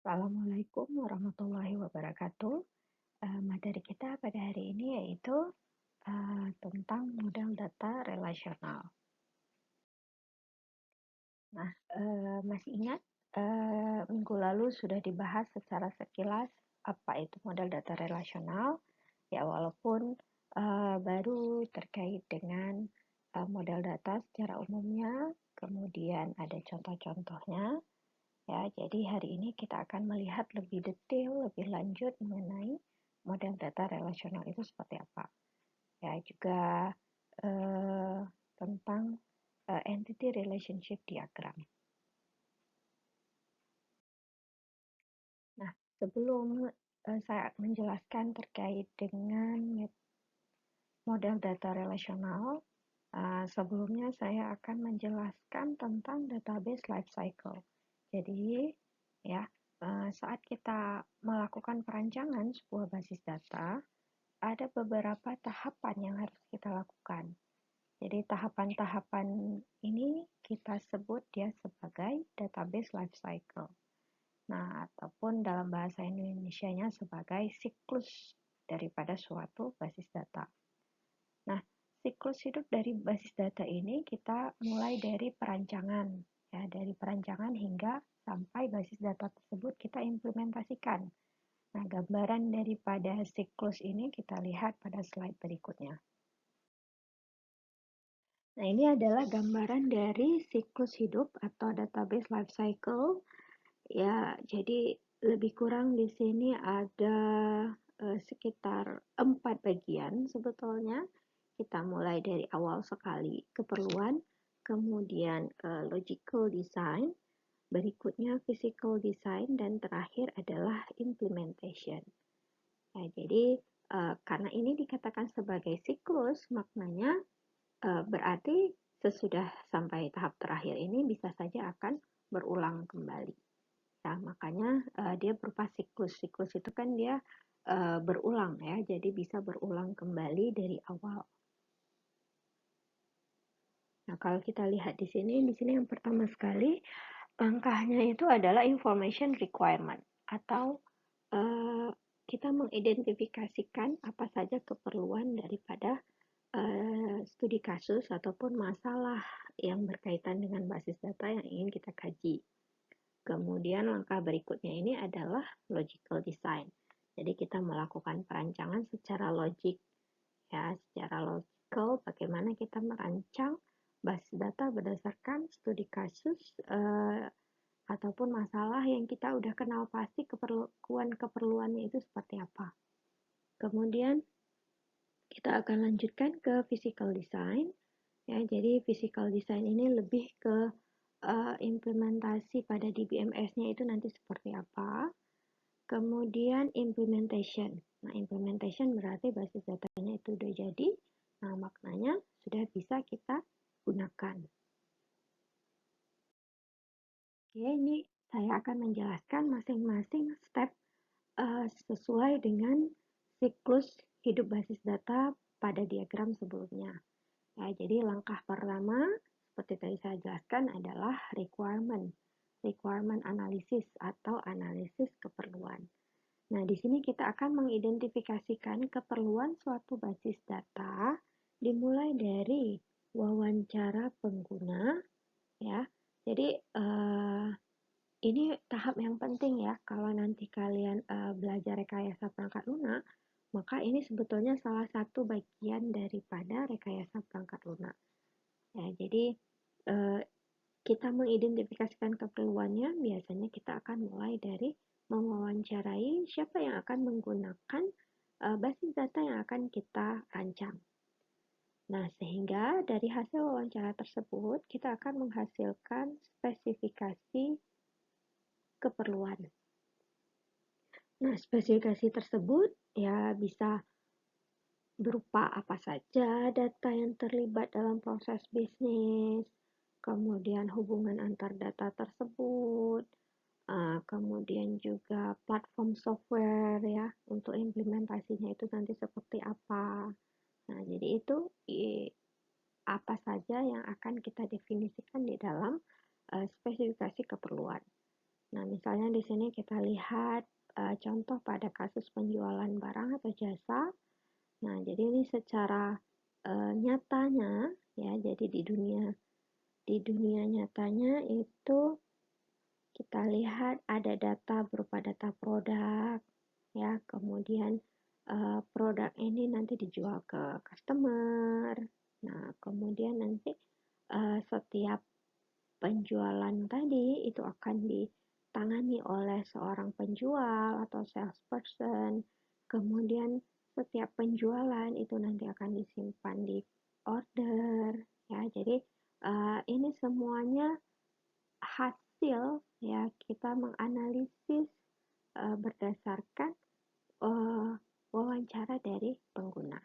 Assalamualaikum warahmatullahi wabarakatuh. Materi kita pada hari ini yaitu tentang model data relasional. Nah, masih ingat minggu lalu sudah dibahas secara sekilas apa itu model data relasional? Ya, walaupun baru terkait dengan model data secara umumnya, kemudian ada contoh-contohnya. Ya, jadi hari ini kita akan melihat lebih detail, lebih lanjut mengenai model data relasional itu seperti apa. Ya, juga eh, tentang entity relationship diagram. Nah, sebelum saya menjelaskan terkait dengan model data relasional, sebelumnya saya akan menjelaskan tentang database lifecycle. Jadi, ya, saat kita melakukan perancangan sebuah basis data, ada beberapa tahapan yang harus kita lakukan. Jadi, tahapan-tahapan ini kita sebut dia sebagai database lifecycle. Nah, ataupun dalam bahasa Indonesianya sebagai siklus daripada suatu basis data. Nah, siklus hidup dari basis data ini kita mulai dari perancangan, ya, dari perancangan hingga sampai basis data tersebut kita implementasikan. Nah, gambaran daripada siklus ini kita lihat pada slide berikutnya. Nah, ini adalah gambaran dari siklus hidup atau database life cycle. Ya, jadi lebih kurang di sini ada sekitar 4 bagian sebetulnya. Kita mulai dari awal sekali keperluan, kemudian logical design, berikutnya physical design, dan terakhir adalah implementation. Nah, jadi karena ini dikatakan sebagai siklus, maknanya berarti sesudah sampai tahap terakhir ini bisa saja akan berulang kembali. Nah, makanya dia berupa siklus. Siklus itu kan dia berulang ya, jadi bisa berulang kembali dari awal. Nah, kalau kita lihat di sini yang pertama sekali langkahnya itu adalah information requirement atau kita mengidentifikasikan apa saja keperluan daripada studi kasus ataupun masalah yang berkaitan dengan basis data yang ingin kita kaji. Kemudian langkah berikutnya ini adalah logical design. Jadi kita melakukan perancangan secara logik, ya, secara logical bagaimana kita merancang basis data berdasarkan studi kasus ataupun masalah yang kita udah kenal pasti keperluannya itu seperti apa. Kemudian kita akan lanjutkan ke physical design. Ya, jadi physical design ini lebih ke implementasi pada DBMS-nya itu nanti seperti apa. Kemudian implementation. Nah, implementation berarti basis datanya itu udah jadi. Nah, maknanya sudah bisa kita gunakan. Oke, ini saya akan menjelaskan masing-masing step sesuai dengan siklus hidup basis data pada diagram sebelumnya. Ya, jadi langkah pertama seperti tadi saya jelaskan adalah requirement analysis atau analisis keperluan. Nah, di sini kita akan mengidentifikasikan keperluan suatu basis data dimulai dari wawancara pengguna, ya. Jadi ini tahap yang penting ya. Kalau nanti kalian belajar rekayasa perangkat lunak, maka ini sebetulnya salah satu bagian daripada rekayasa perangkat lunak. Ya, jadi kita mengidentifikasikan keperluannya, biasanya kita akan mulai dari mewawancarai siapa yang akan menggunakan basis data yang akan kita rancang. Nah, sehingga dari hasil wawancara tersebut, kita akan menghasilkan spesifikasi keperluan. Nah, spesifikasi tersebut ya bisa berupa apa saja data yang terlibat dalam proses bisnis, kemudian hubungan antar data tersebut, kemudian juga platform software ya untuk implementasinya itu nanti seperti apa. Nah, jadi itu apa saja yang akan kita definisikan di dalam spesifikasi keperluan. Nah, misalnya di sini kita lihat contoh pada kasus penjualan barang atau jasa. Nah, jadi ini secara nyatanya ya, jadi di dunia nyatanya itu kita lihat ada data berupa data produk ya, kemudian produk ini nanti dijual ke customer. Nah, kemudian nanti setiap penjualan tadi itu akan ditangani oleh seorang penjual atau salesperson. Kemudian setiap penjualan itu nanti akan disimpan di order ya. Jadi ini semuanya hasil ya, kita menganalisis berdasarkan wawancara dari pengguna.